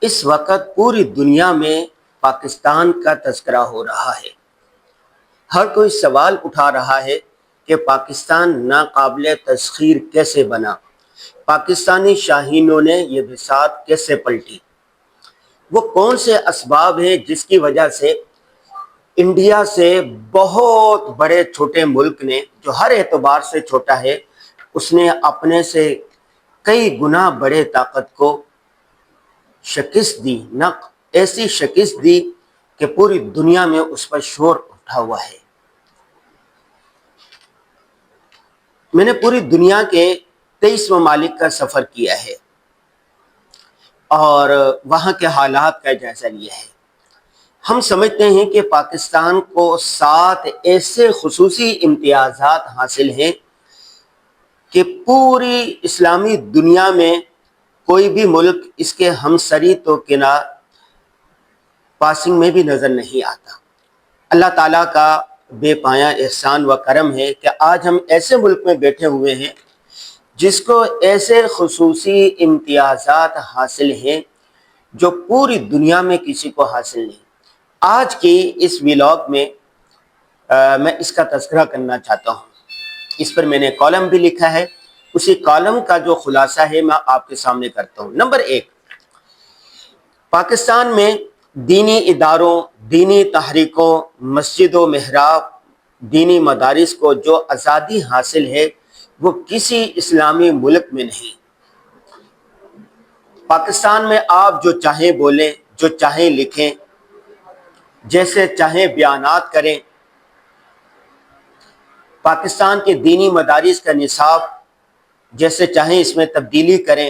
اس وقت پوری دنیا میں پاکستان کا تذکرہ ہو رہا ہے۔ ہر کوئی سوال اٹھا رہا ہے کہ پاکستان ناقابل تسخیر کیسے بنا، پاکستانی شاہینوں نے یہ بساط کیسے پلٹی، وہ کون سے اسباب ہیں جس کی وجہ سے انڈیا سے بہت بڑے چھوٹے ملک نے، جو ہر اعتبار سے چھوٹا ہے، اس نے اپنے سے کئی گنا بڑے طاقت کو شکست دی، نہ ایسی شکست دی کہ پوری دنیا میں اس پر شور اٹھا ہوا ہے۔ میں نے پوری دنیا کے 23 ممالک کا سفر کیا ہے اور وہاں کے حالات کا جائزہ لیا ہے۔ ہم سمجھتے ہیں کہ پاکستان کو 7 ایسے خصوصی امتیازات حاصل ہیں کہ پوری اسلامی دنیا میں کوئی بھی ملک اس کے ہمسری تو کنار پاسنگ میں بھی نظر نہیں آتا۔ اللہ تعالیٰ کا بے پایا احسان و کرم ہے کہ آج ہم ایسے ملک میں بیٹھے ہوئے ہیں جس کو ایسے خصوصی امتیازات حاصل ہیں جو پوری دنیا میں کسی کو حاصل نہیں۔ آج کی اس ویلاگ میں میں اس کا تذکرہ کرنا چاہتا ہوں۔ اس پر میں نے کالم بھی لکھا ہے، اسی کالم کا جو خلاصہ ہے میں آپ کے سامنے کرتا ہوں۔ نمبر 1، پاکستان میں دینی اداروں، دینی تحریکوں، مسجد و محراب، دینی مدارس کو جو آزادی حاصل ہے وہ کسی اسلامی ملک میں نہیں۔ پاکستان میں آپ جو چاہیں بولیں، جو چاہیں لکھیں، جیسے چاہیں بیانات کریں۔ پاکستان کے دینی مدارس کا نصاب جیسے چاہیں اس میں تبدیلی کریں۔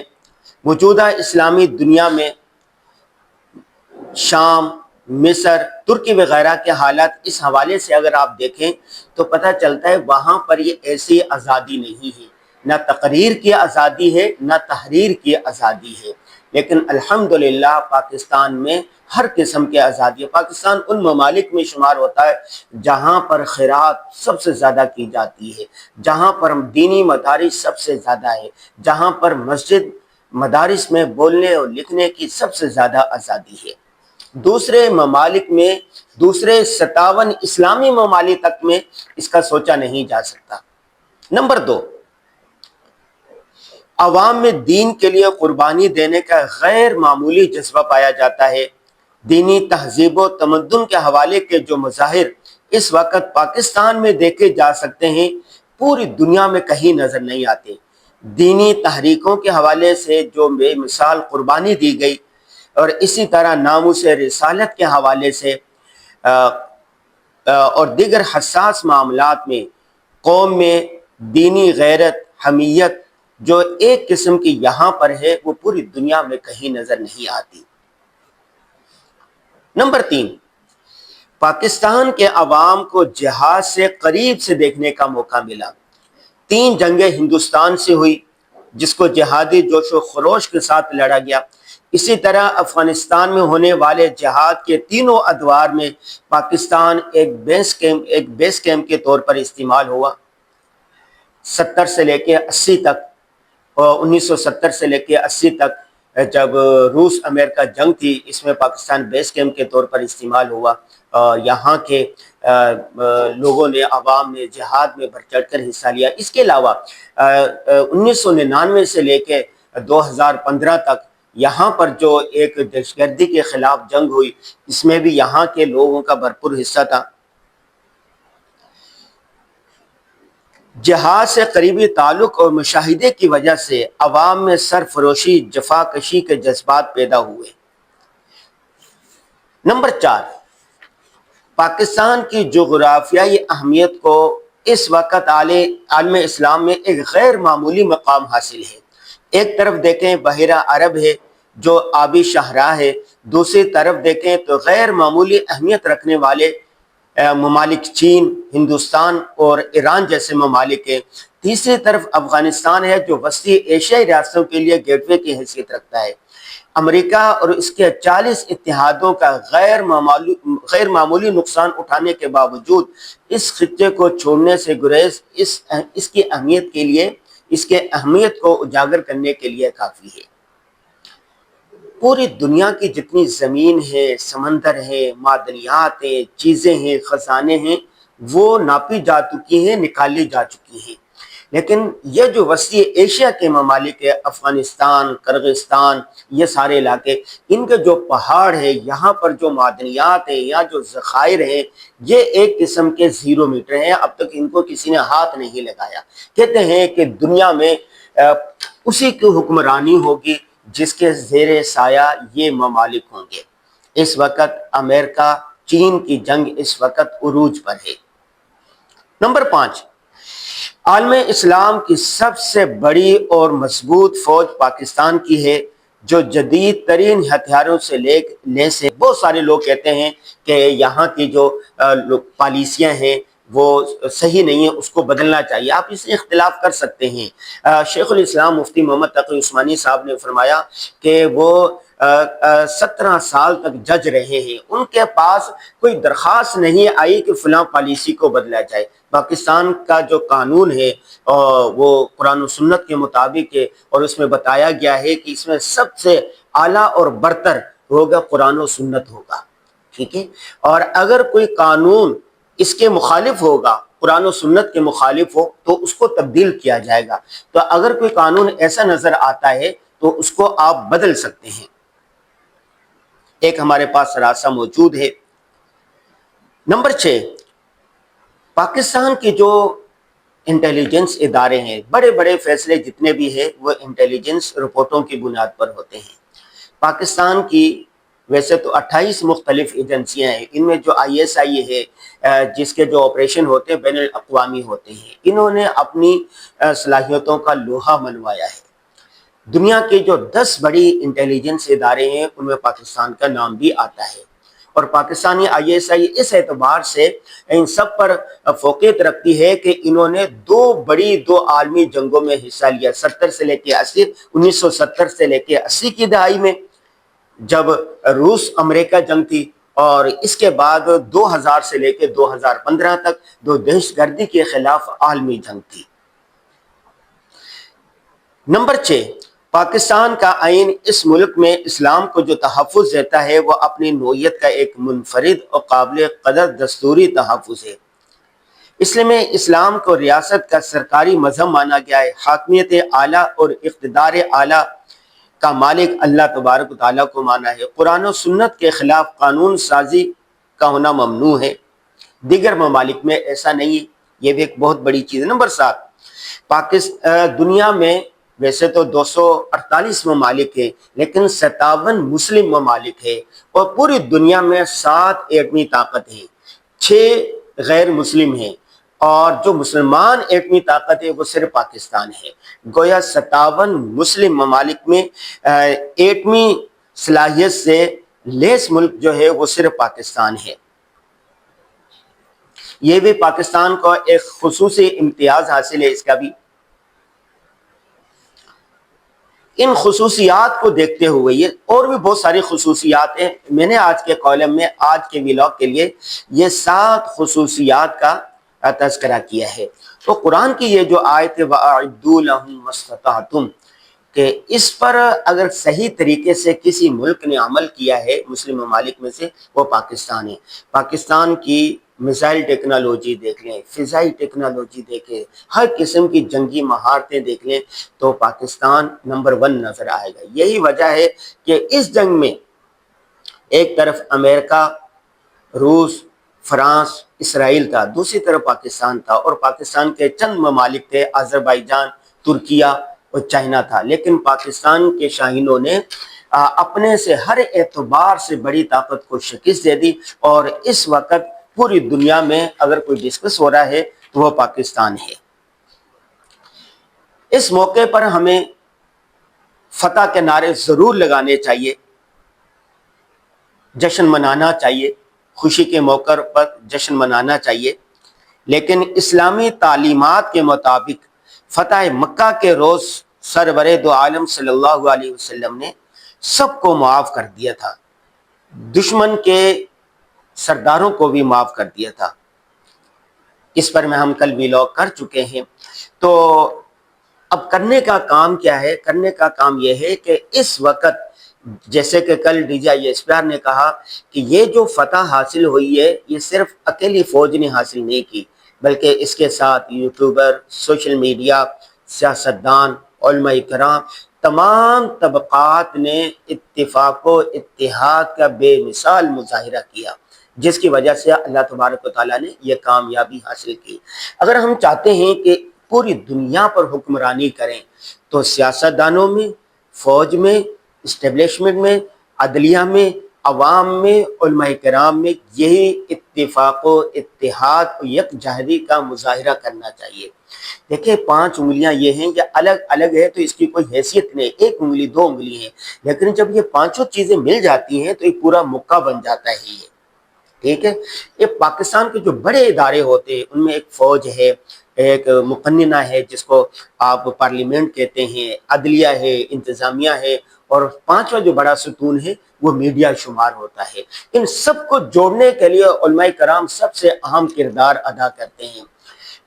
موجودہ اسلامی دنیا میں شام، مصر، ترکی وغیرہ کے حالات اس حوالے سے اگر آپ دیکھیں تو پتہ چلتا ہے وہاں پر یہ ایسی آزادی نہیں ہے، نہ تقریر کی آزادی ہے، نہ تحریر کی آزادی ہے۔ لیکن الحمدللہ پاکستان میں ہر قسم کی آزادی ہے۔ پاکستان ان ممالک میں شمار ہوتا ہے جہاں پر خیرات سب سے زیادہ کی جاتی ہے، جہاں پر دینی مدارس سب سے زیادہ ہے، جہاں پر مسجد مدارس میں بولنے اور لکھنے کی سب سے زیادہ آزادی ہے۔ دوسرے ممالک میں، دوسرے 57 اسلامی ممالک تک میں اس کا سوچا نہیں جا سکتا۔ نمبر 2، عوام میں دین کے لیے قربانی دینے کا غیر معمولی جذبہ پایا جاتا ہے۔ دینی تہذیب و تمدن کے حوالے کے جو مظاہر اس وقت پاکستان میں دیکھے جا سکتے ہیں پوری دنیا میں کہیں نظر نہیں آتے۔ دینی تحریکوں کے حوالے سے جو بے مثال قربانی دی گئی، اور اسی طرح ناموس رسالت کے حوالے سے اور دیگر حساس معاملات میں قوم میں دینی غیرت، حمیت جو ایک قسم کی یہاں پر ہے وہ پوری دنیا میں کہیں نظر نہیں آتی۔ نمبر 3، پاکستان کے عوام کو جہاد سے قریب سے دیکھنے کا موقع ملا۔ 3 جنگیں ہندوستان سے ہوئی جس کو جہادی جوش و خروش کے ساتھ لڑا گیا۔ اسی طرح افغانستان میں ہونے والے جہاد کے تینوں ادوار میں پاکستان ایک بیس کیمپ کے طور پر استعمال ہوا۔ 70 سے لے کے 80 تک، 1970 سے لے کے 80 تک جب روس امریکہ جنگ تھی، اس میں پاکستان بیس کیمپ کے طور پر استعمال ہوا۔ یہاں کے لوگوں نے، عوام نے جہاد میں بڑھ چڑھ کر حصہ لیا۔ اس کے علاوہ 1999 سے لے کے 2015 تک یہاں پر جو ایک دہشت گردی کے خلاف جنگ ہوئی، اس میں بھی یہاں کے لوگوں کا بھرپور حصہ تھا۔ جہاد سے قریبی تعلق اور مشاہدے کی وجہ سے عوام میں سرفروشی، جفاکشی کے جذبات پیدا ہوئے۔ نمبر 4، پاکستان کی جغرافیائی اہمیت کو اس وقت عالم اسلام میں ایک غیر معمولی مقام حاصل ہے۔ ایک طرف دیکھیں بحیرہ عرب ہے جو آبی شاہراہ ہے، دوسری طرف دیکھیں تو غیر معمولی اہمیت رکھنے والے ممالک چین، ہندوستان اور ایران جیسے ممالک ہیں۔ تیسری طرف افغانستان ہے جو وسطی ایشیائی ریاستوں کے لیے گیٹ وے کی حیثیت رکھتا ہے۔ امریکہ اور اس کے 40 اتحادوں کا غیر معمولی نقصان اٹھانے کے باوجود اس خطے کو چھوڑنے سے گریز اس کی اہمیت کے لیے، اس کے اہمیت کو اجاگر کرنے کے لیے کافی ہے۔ پوری دنیا کی جتنی زمین ہے، سمندر ہے، معدنیات ہیں، چیزیں ہیں، خزانے ہیں، وہ ناپی جا چکی ہیں، نکالی جا چکی ہیں۔ لیکن یہ جو وسیع ایشیا کے ممالک ہے، افغانستان، کرغستان، یہ سارے علاقے، ان کے جو پہاڑ ہے، یہاں پر جو معدنیات ہیں، یہاں جو ذخائر ہیں، یہ ایک قسم کے 0 میٹر ہیں۔ اب تک ان کو کسی نے ہاتھ نہیں لگایا۔ کہتے ہیں کہ دنیا میں اسی کی حکمرانی ہوگی جس کے زیر سایہ یہ ممالک ہوں گے۔ اس وقت امریکہ چین کی جنگ اس وقت عروج پر ہے۔ نمبر 5، عالم اسلام کی سب سے بڑی اور مضبوط فوج پاکستان کی ہے، جو جدید ترین ہتھیاروں سے لیس ہے۔ بہت سارے لوگ کہتے ہیں کہ یہاں کی جو پالیسیاں ہیں وہ صحیح نہیں ہے، اس کو بدلنا چاہیے۔ آپ اس سے اختلاف کر سکتے ہیں۔ شیخ الاسلام مفتی محمد تقی عثمانی صاحب نے فرمایا کہ وہ 17 سال تک جج رہے ہیں، ان کے پاس کوئی درخواست نہیں آئی کہ فلاں پالیسی کو بدلا جائے۔ پاکستان کا جو قانون ہے وہ قرآن و سنت کے مطابق ہے، اور اس میں بتایا گیا ہے کہ اس میں سب سے اعلیٰ اور برتر ہوگا قرآن و سنت ہوگا، ٹھیک ہے۔ اور اگر کوئی قانون اس کے مخالف ہوگا، قرآن و سنت کے مخالف ہو، تو اس کو تبدیل کیا جائے گا۔ تو اگر کوئی قانون ایسا نظر آتا ہے تو اس کو آپ بدل سکتے ہیں۔ ایک ہمارے پاس راستہ موجود ہے۔ نمبر 6، پاکستان کی جو انٹیلیجنس ادارے ہیں، بڑے بڑے فیصلے جتنے بھی ہیں وہ انٹیلیجنس رپورٹوں کی بنیاد پر ہوتے ہیں۔ پاکستان کی ویسے تو 28 مختلف ایجنسیاں ہیں، ان میں جو ISI ہے، جس کے جو آپریشن ہوتے ہیں بین الاقوامی ہوتے ہیں، انہوں نے اپنی صلاحیتوں کا لوہا منوایا ہے۔ دنیا کے جو 10 بڑی انٹیلیجنس ادارے ہیں ان میں پاکستان کا نام بھی آتا ہے، اور پاکستانی ISI اس اعتبار سے ان سب پر فوقیت رکھتی ہے کہ انہوں نے دو عالمی جنگوں میں حصہ لیا، 70 سے لے کے 80، 1970 سے لے کے 80 کی دہائی میں جب روس امریکہ جنگ تھی، اور اس کے بعد 2000 سے لے کے 2015 تک دو دہشت گردی کے خلاف عالمی جنگ تھی۔ نمبر 6، پاکستان کا آئین اس ملک میں اسلام کو جو تحفظ دیتا ہے وہ اپنی نوعیت کا ایک منفرد اور قابل قدر دستوری تحفظ ہے۔ اس لیے میں اسلام کو ریاست کا سرکاری مذہب مانا گیا ہے۔ حاکمیت اعلیٰ اور اقتدار اعلیٰ کا مالک اللہ تبارک و تعالیٰ کو مانا ہے۔ قرآن و سنت کے خلاف قانون سازی کا ہونا ممنوع ہے۔ دیگر ممالک میں ایسا نہیں ہے، یہ بھی ایک بہت بڑی چیز ہے۔ نمبر 7، دنیا میں ویسے تو 248 ممالک ہیں، لیکن 57 مسلم ممالک ہیں، اور پوری دنیا میں 7 ایٹمی طاقت ہیں، 6 غیر مسلم ہیں، اور جو مسلمان ایٹمی طاقت ہے وہ صرف پاکستان ہے۔ گویا 57 مسلم ممالک میں ایٹمی صلاحیت سے لیس ملک جو ہے وہ صرف پاکستان ہے۔ یہ بھی پاکستان کو ایک خصوصی امتیاز حاصل ہے اس کا بھی۔ ان خصوصیات کو دیکھتے ہوئے یہ اور بھی بہت ساری خصوصیات ہیں، میں نے آج کے کالم میں، آج کے ویلاگ کے لیے یہ 7 خصوصیات کا تذکرہ کیا ہے۔ تو قرآن کی یہ جو آیت ہے وَأَعِدُّوا لَهُم مَّا اسْتَطَعْتُمْ، کہ اس پر اگر صحیح طریقے سے کسی ملک نے عمل کیا ہے مسلم ممالک میں سے، وہ پاکستان ہے۔ پاکستان کی میزائل ٹیکنالوجی دیکھ لیں، فضائی ٹیکنالوجی دیکھیں، ہر قسم کی جنگی مہارتیں دیکھ لیں، تو پاکستان نمبر 1 نظر آئے گا۔ یہی وجہ ہے کہ اس جنگ میں ایک طرف امریکہ، روس، فرانس، اسرائیل تھا، دوسری طرف پاکستان تھا، اور پاکستان کے چند ممالک تھے، آذربائیجان، ترکیہ اور چائنا تھا۔ لیکن پاکستان کے شاہینوں نے اپنے سے ہر اعتبار سے بڑی طاقت کو شکست دے دی، اور اس وقت پوری دنیا میں اگر کوئی ڈسکس ہو رہا ہے تو وہ پاکستان ہے۔ اس موقع پر ہمیں فتح کے نعرے ضرور لگانے چاہیے، جشن منانا چاہیے، خوشی کے موقع پر جشن منانا چاہیے، لیکن اسلامی تعلیمات کے مطابق فتح مکہ کے روز سرور دو عالم صلی اللہ علیہ وسلم نے سب کو معاف کر دیا تھا، دشمن کے سرداروں کو بھی معاف کر دیا تھا۔ اس پر میں ہم کل ویلاگ کر چکے ہیں۔ تو اب کرنے کا کام کیا ہے؟ کرنے کا کام یہ ہے کہ اس وقت جیسے کہ کل D G I S P R نے کہا کہ یہ جو فتح حاصل ہوئی ہے یہ صرف اکیلی فوج نے حاصل نہیں کی، بلکہ اس کے ساتھ یوٹیوبر، سوشل میڈیا، سیاستدان، علماء کرام، تمام طبقات نے اتفاق و اتحاد کا بے مثال مظاہرہ کیا، جس کی وجہ سے اللہ تبارک و تعالیٰ نے یہ کامیابی حاصل کی۔ اگر ہم چاہتے ہیں کہ پوری دنیا پر حکمرانی کریں تو سیاستدانوں میں، فوج میں، اسٹیبلشمنٹ میں، عدلیہ میں، عوام میں، علماء کرام میں یہی اتفاق و اتحاد و یکجہتی کا مظاہرہ کرنا چاہیے۔ دیکھیں 5 انگلیاں یہ ہیں، یہ الگ الگ ہے تو اس کی کوئی حیثیت نہیں، 1 انگلی 2 انگلی ہیں، لیکن جب یہ 5 چیزیں مل جاتی ہیں تو یہ پورا مکہ بن جاتا ہے۔ یہ ٹھیک ہے، یہ پاکستان کے جو بڑے ادارے ہوتے ہیں ان میں ایک فوج ہے، ایک مقننہ ہے جس کو آپ پارلیمنٹ کہتے ہیں، عدلیہ ہے، انتظامیہ ہے، اور 5واں جو بڑا ستون ہے وہ میڈیا شمار ہوتا ہے۔ ان سب کو جوڑنے کے لیے علماء کرام سب سے اہم کردار ادا کرتے ہیں۔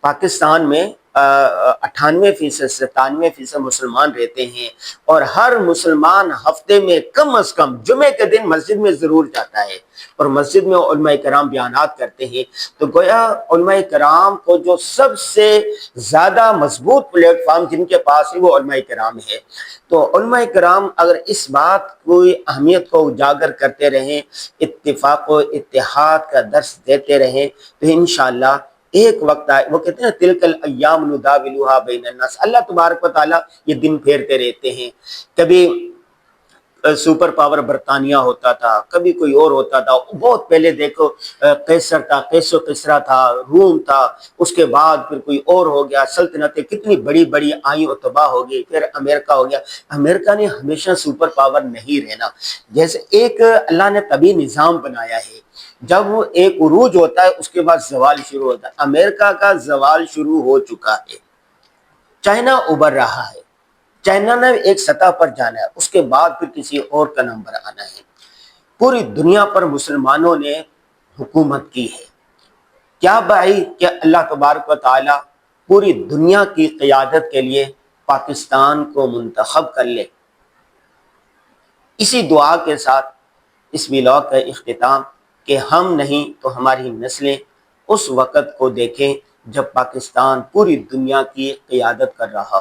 پاکستان میں 98% 97% مسلمان رہتے ہیں، اور ہر مسلمان ہفتے میں کم از کم جمعے کے دن مسجد میں ضرور جاتا ہے، اور مسجد میں علماء کرام بیانات کرتے ہیں۔ تو گویا علماء کرام کو جو سب سے زیادہ مضبوط پلیٹ فارم جن کے پاس ہے وہ علماء کرام ہے۔ تو علماء کرام اگر اس بات کو اہمیت کو اجاگر کرتے رہیں، اتفاق و اتحاد کا درس دیتے رہیں، تو انشاءاللہ ایک وقت آئے، وہ کہتے ہیں تلک الایام نداولها بین الناس، اللہ تبارک و تعالیٰ یہ دن پھیرتے رہتے ہیں۔ کبھی سپر پاور برطانیہ ہوتا تھا، کبھی کوئی اور ہوتا تھا، بہت پہلے دیکھو قیصر تھا، قیس و کسریٰ تھا، روم تھا، اس کے بعد پھر کوئی اور ہو گیا، سلطنتیں کتنی بڑی بڑی آئیں اور تباہ ہو گئی، پھر امریکہ ہو گیا۔ امریکہ نے ہمیشہ سپر پاور نہیں رہنا، جیسے ایک اللہ نے طبی نظام بنایا ہے، جب وہ ایک عروج ہوتا ہے اس کے بعد زوال شروع ہوتا ہے۔ امریکہ کا زوال شروع ہو چکا ہے، چائنا ابھر رہا ہے، چائنا نے ایک سطح پر جانا ہے، اس کے بعد پھر کسی اور کا نمبر آنا ہے۔ پوری دنیا پر مسلمانوں نے حکومت کی ہے، کیا بھائی کہ اللہ تبارک و تعالی پوری دنیا کی قیادت کے لیے پاکستان کو منتخب کر لے۔ اسی دعا کے ساتھ اس ولاگ کا اختتام کہ ہم نہیں تو ہماری نسلیں اس وقت کو دیکھیں جب پاکستان پوری دنیا کی قیادت کر رہا ہو۔